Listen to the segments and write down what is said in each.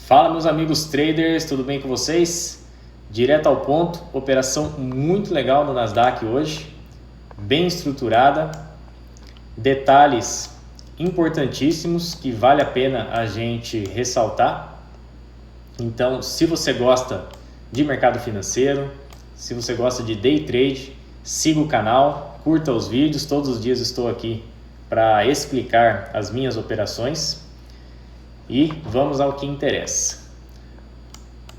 Fala, meus amigos traders, tudo bem com vocês? Direto ao ponto, operação muito legal no Nasdaq hoje, bem estruturada, detalhes importantíssimos que vale a pena a gente ressaltar. Então, se você gosta de mercado financeiro, se você gosta de day trade, siga o canal, curta os vídeos, todos os dias estou aqui para explicar as minhas operações. E vamos ao que interessa.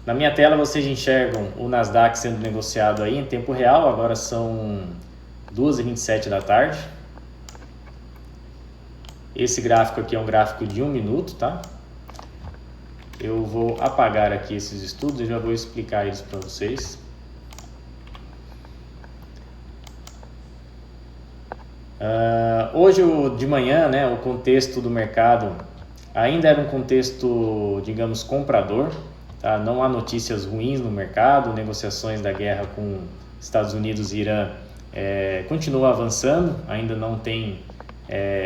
Na minha tela vocês enxergam o Nasdaq sendo negociado aí em tempo real, agora são 2h27 da tarde. Esse gráfico aqui é um gráfico de 1 minuto, tá? Eu vou apagar aqui esses estudos e já vou explicar eles para vocês. Hoje de manhã, né, o contexto do mercado ainda era um contexto, digamos, comprador, tá? Não há notícias ruins no mercado, negociações da guerra com Estados Unidos e Irã continuam avançando, ainda não tem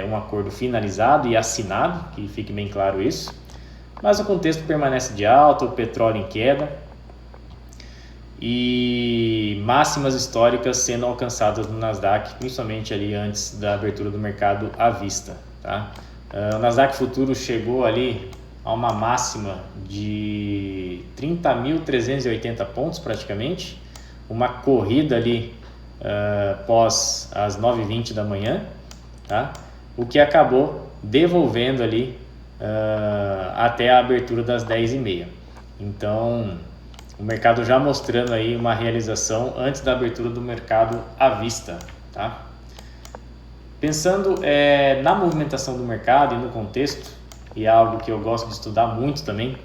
um acordo finalizado e assinado, que fique bem claro isso, mas o contexto permanece de alta, o petróleo em queda e máximas históricas sendo alcançadas no Nasdaq, principalmente ali antes da abertura do mercado à vista, tá? O Nasdaq Futuro chegou ali a uma máxima de 30.380 pontos praticamente, uma corrida ali pós as 9h20 da manhã, tá? O que acabou devolvendo ali até a abertura das 10h30. Então, o mercado já mostrando aí uma realização antes da abertura do mercado à vista, tá? Pensando na movimentação do mercado e no contexto, e é algo que eu gosto de estudar muito também,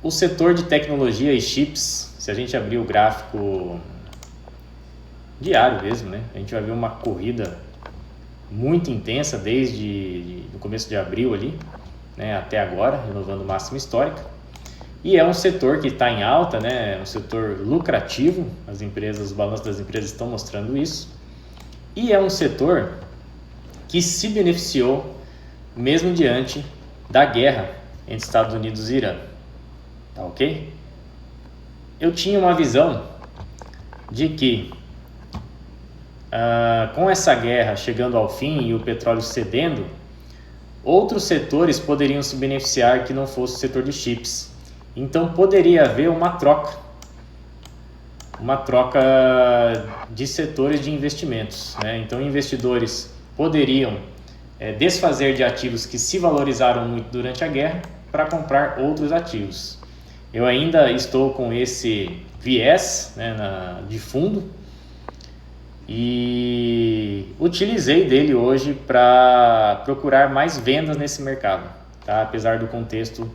o setor de tecnologia e chips, se a gente abrir o gráfico diário mesmo, né, a gente vai ver uma corrida muito intensa desde o começo de abril ali, né, até agora, renovando máxima histórica. E é um setor que está em alta, né, é um setor lucrativo, os balanços das empresas estão mostrando isso. E é um setor que se beneficiou mesmo diante da guerra entre Estados Unidos e Irã, tá ok? Eu tinha uma visão de que com essa guerra chegando ao fim e o petróleo cedendo, outros setores poderiam se beneficiar que não fosse o setor de chips. Então poderia haver uma troca de setores de investimentos, né? Então investidores poderiam desfazer de ativos que se valorizaram muito durante a guerra para comprar outros ativos. Eu ainda estou com esse viés, né, de fundo e utilizei dele hoje para procurar mais vendas nesse mercado, tá? Apesar do contexto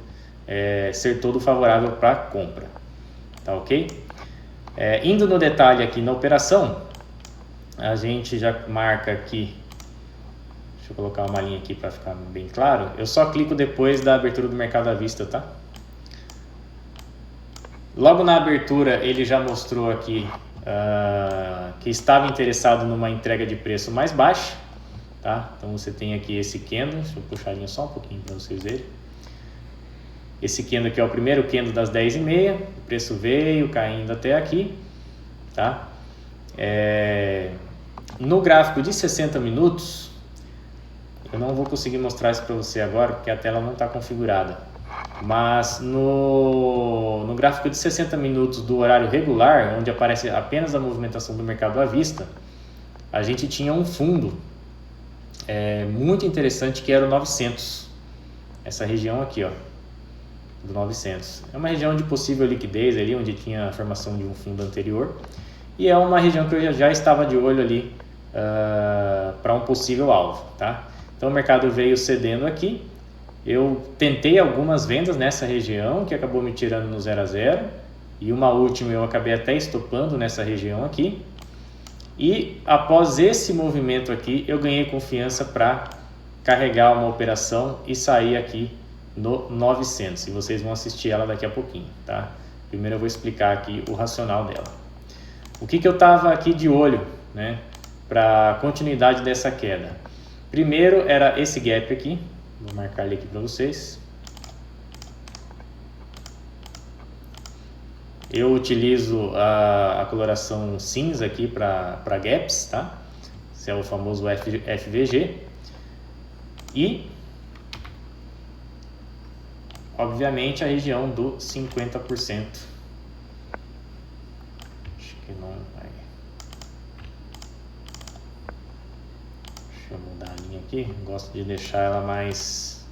ser todo favorável para compra, tá ok? Indo no detalhe aqui na operação, a gente já marca aqui, deixa eu colocar uma linha aqui para ficar bem claro, eu só clico depois da abertura do mercado à vista, tá? Logo na abertura ele já mostrou aqui que estava interessado numa entrega de preço mais baixa, tá? Então você tem aqui esse candle, deixa eu puxar a linha só um pouquinho para vocês verem. Esse candle aqui é o primeiro candle das 10h30, o preço veio caindo até aqui, tá? No gráfico de 60 minutos, eu não vou conseguir mostrar isso para você agora, porque a tela não está configurada, mas no gráfico de 60 minutos do horário regular, onde aparece apenas a movimentação do mercado à vista, a gente tinha um fundo muito interessante que era o 900, essa região aqui, ó, do 900. É uma região de possível liquidez ali, onde tinha a formação de um fundo anterior, e é uma região que eu já estava de olho ali para um possível alvo, tá? Então o mercado veio cedendo aqui, eu tentei algumas vendas nessa região, que acabou me tirando no 0 a 0, e uma última eu acabei até estopando nessa região aqui, e após esse movimento aqui, eu ganhei confiança para carregar uma operação e sair aqui no 900, e vocês vão assistir ela daqui a pouquinho, tá? Primeiro eu vou explicar aqui o racional dela. O que eu estava aqui de olho, né, para continuidade dessa queda? Primeiro era esse gap aqui, vou marcar ele aqui para vocês. Eu utilizo a coloração cinza aqui para gaps, tá? Esse é o famoso FVG. E, obviamente, a região do 50%. Acho que não vai. Deixa eu mudar a linha aqui. Gosto de deixar ela mais...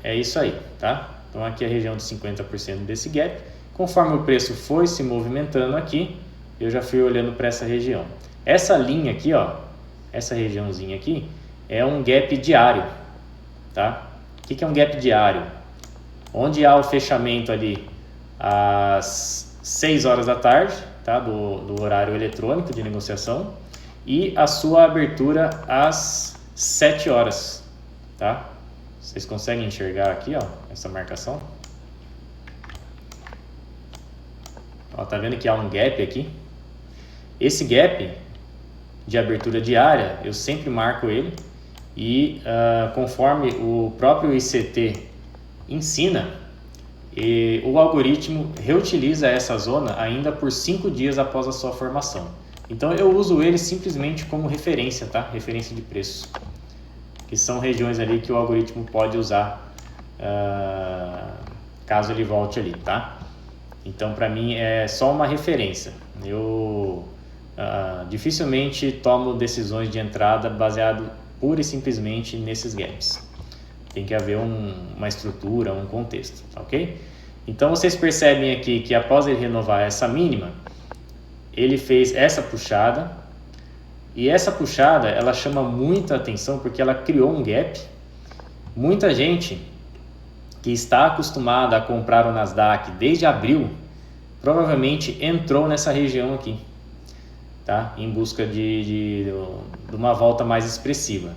É isso aí, tá? Então aqui é a região de 50% desse gap. Conforme o preço foi se movimentando aqui, eu já fui olhando para essa região. Essa linha aqui, ó, essa regiãozinha aqui, é um gap diário, tá? O que é um gap diário? Onde há o fechamento ali às 6 horas da tarde, tá? do horário eletrônico de negociação, e a sua abertura às 7 horas, tá? Vocês conseguem enxergar aqui, ó, essa marcação? Ó, tá vendo que há um gap aqui? Esse gap de abertura diária, eu sempre marco ele e conforme o próprio ICT ensina, o algoritmo reutiliza essa zona ainda por 5 dias após a sua formação. Então eu uso ele simplesmente como referência, tá? Referência de preço, que são regiões ali que o algoritmo pode usar caso ele volte ali, tá? Então para mim é só uma referência. Eu dificilmente tomo decisões de entrada baseado pura e simplesmente nesses gaps. Tem que haver uma estrutura, um contexto, ok? Então vocês percebem aqui que após ele renovar essa mínima, ele fez essa puxada, e essa puxada ela chama muita atenção porque ela criou um gap. Muita gente que está acostumada a comprar o Nasdaq desde abril provavelmente entrou nessa região aqui, tá? Em busca de uma volta mais expressiva.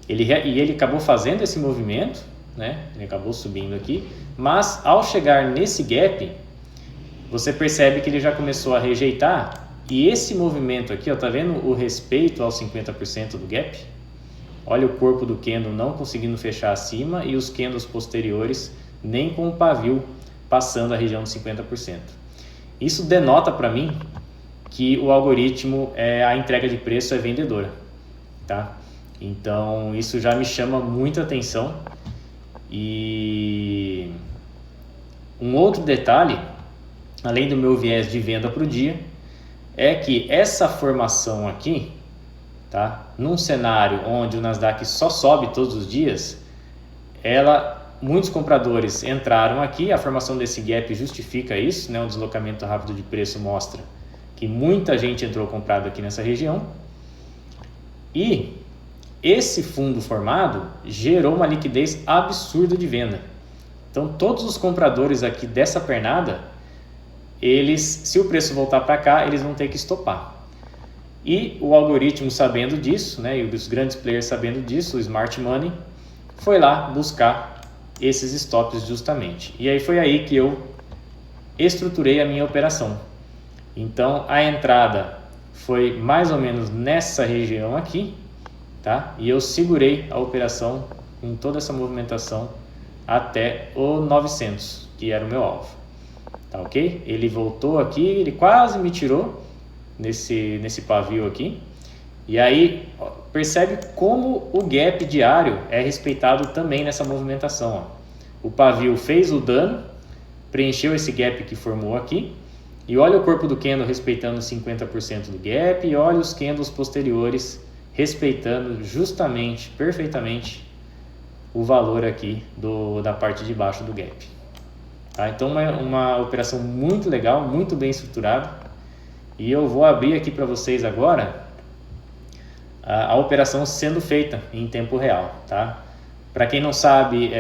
Ele acabou fazendo esse movimento, né? Ele acabou subindo aqui, mas ao chegar nesse gap, você percebe que ele já começou a rejeitar. E esse movimento aqui, ó, tá vendo o respeito aos 50% do gap? Olha o corpo do candle não conseguindo fechar acima e os candles posteriores nem com o pavio passando a região de 50%. Isso denota para mim que o algoritmo, a entrega de preço é vendedora, tá? Então isso já me chama muita atenção. E um outro detalhe, além do meu viés de venda para o dia, é que essa formação aqui, tá? Num cenário onde o Nasdaq só sobe todos os dias, muitos compradores entraram aqui, a formação desse gap justifica isso, né? O deslocamento rápido de preço mostra que muita gente entrou comprado aqui nessa região, e esse fundo formado gerou uma liquidez absurda de venda. Então todos os compradores aqui dessa pernada, se o preço voltar para cá, eles vão ter que estopar. E o algoritmo sabendo disso, né, e os grandes players sabendo disso, o Smart Money, foi lá buscar esses stops justamente. E aí foi aí que eu estruturei a minha operação. Então a entrada foi mais ou menos nessa região aqui, tá? E eu segurei a operação com toda essa movimentação até o 900, que era o meu alvo. Tá, ok? Ele voltou aqui, ele quase me tirou nesse pavio aqui. E aí, ó, percebe como o gap diário é respeitado também nessa movimentação. Ó. O pavio fez o dano, preencheu esse gap que formou aqui. E olha o corpo do candle respeitando 50% do gap. E olha os candles posteriores respeitando justamente, perfeitamente, o valor aqui da parte de baixo do gap. Tá? Então uma operação muito legal, muito bem estruturada, e eu vou abrir aqui para vocês agora a operação sendo feita em tempo real. Tá? Para quem não sabe,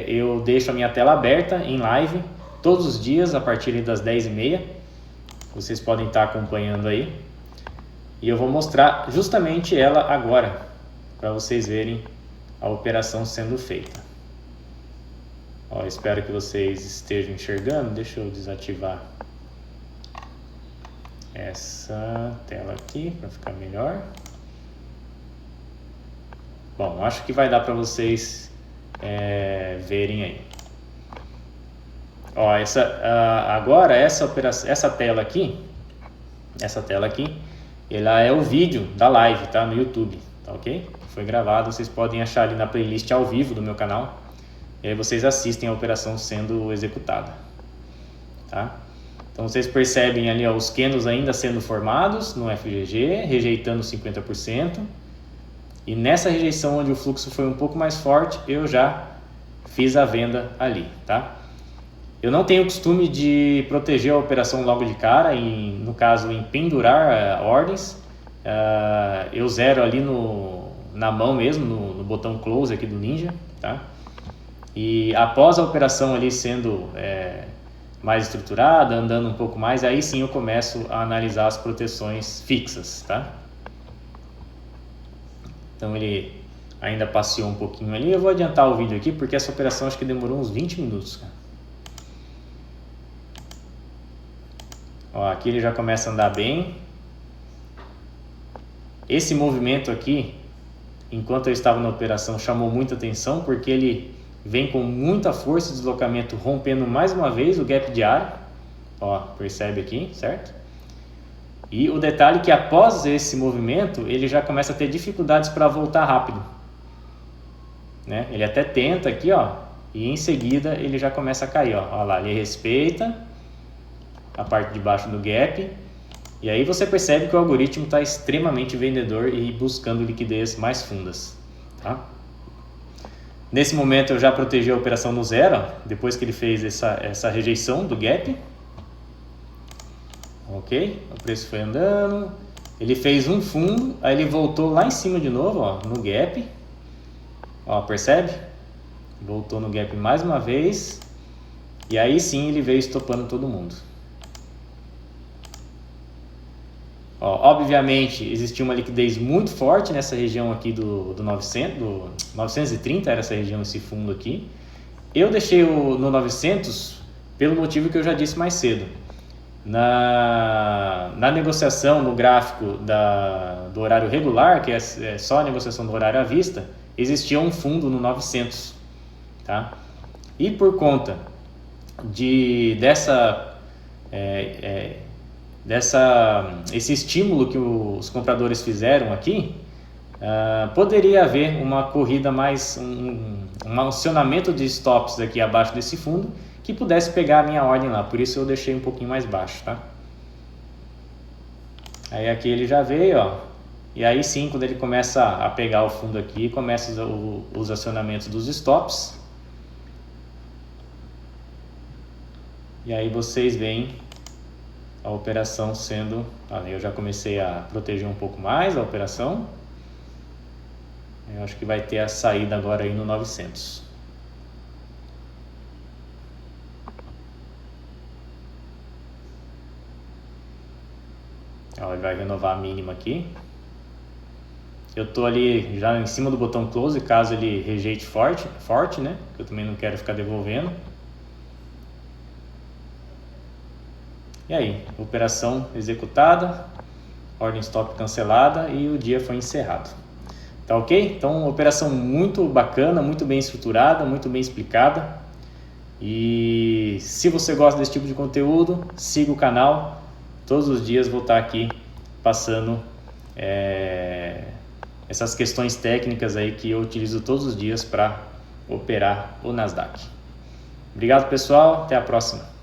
eu deixo a minha tela aberta em live todos os dias a partir das 10h30, vocês podem estar acompanhando aí, e eu vou mostrar justamente ela agora para vocês verem a operação sendo feita. Ó, espero que vocês estejam enxergando. Deixa eu desativar essa tela aqui para ficar melhor. Bom, acho que vai dar para vocês verem aí. Ó, agora essa tela aqui, ela é o vídeo da live, tá? No YouTube, tá ok? Foi gravado, vocês podem achar ali na playlist ao vivo do meu canal. E aí vocês assistem a operação sendo executada, tá? Então vocês percebem ali, ó, os canos ainda sendo formados no FGG, rejeitando 50%. E nessa rejeição onde o fluxo foi um pouco mais forte, eu já fiz a venda ali, tá? Eu não tenho costume de proteger a operação logo de cara, no caso em pendurar ordens. Eu zero ali na mão mesmo, no botão close aqui do Ninja, tá? E após a operação ali sendo mais estruturada, andando um pouco mais, aí sim eu começo a analisar as proteções fixas, tá? Então ele ainda passeou um pouquinho ali. Eu vou adiantar o vídeo aqui porque essa operação acho que demorou uns 20 minutos, cara. Ó, aqui ele já começa a andar bem. Esse movimento aqui, enquanto eu estava na operação, chamou muita atenção porque ele vem com muita força de deslocamento, rompendo mais uma vez o gap diário. Ó, percebe aqui, certo? E o detalhe é que após esse movimento, ele já começa a ter dificuldades para voltar rápido, né? Ele até tenta aqui, ó, e em seguida ele já começa a cair, ó. Olha lá, ele respeita a parte de baixo do gap. E aí você percebe que o algoritmo está extremamente vendedor e buscando liquidez mais fundas, tá? Nesse momento eu já protegi a operação no zero, ó, depois que ele fez essa rejeição do gap. Ok, o preço foi andando, ele fez um fundo, aí ele voltou lá em cima de novo, ó, no gap. Ó, percebe? Voltou no gap mais uma vez. E aí sim ele veio estopando todo mundo. Ó, obviamente existia uma liquidez muito forte nessa região aqui do 930, era essa região, esse fundo aqui. Eu deixei no 900 pelo motivo que eu já disse mais cedo. Na negociação, no gráfico do horário regular, que é só a negociação do horário à vista, existia um fundo no 900, tá? E por conta esse estímulo que os compradores fizeram aqui, poderia haver uma corrida mais, um acionamento de stops aqui abaixo desse fundo, que pudesse pegar a minha ordem lá, por isso eu deixei um pouquinho mais baixo, tá? Aí aqui ele já veio, ó, e aí sim, quando ele começa a pegar o fundo aqui, começa os acionamentos dos stops. E aí vocês veem a operação sendo... eu já comecei a proteger um pouco mais a operação. Eu acho que vai ter a saída agora aí no 900. Ó, ele vai renovar a mínima aqui. Eu tô ali já em cima do botão close, caso ele rejeite forte, né? Eu também não quero ficar devolvendo. E aí, operação executada, ordem stop cancelada e o dia foi encerrado. Tá ok? Então, operação muito bacana, muito bem estruturada, muito bem explicada. E se você gosta desse tipo de conteúdo, siga o canal. Todos os dias vou estar aqui passando essas questões técnicas aí que eu utilizo todos os dias para operar o Nasdaq. Obrigado, pessoal. Até a próxima.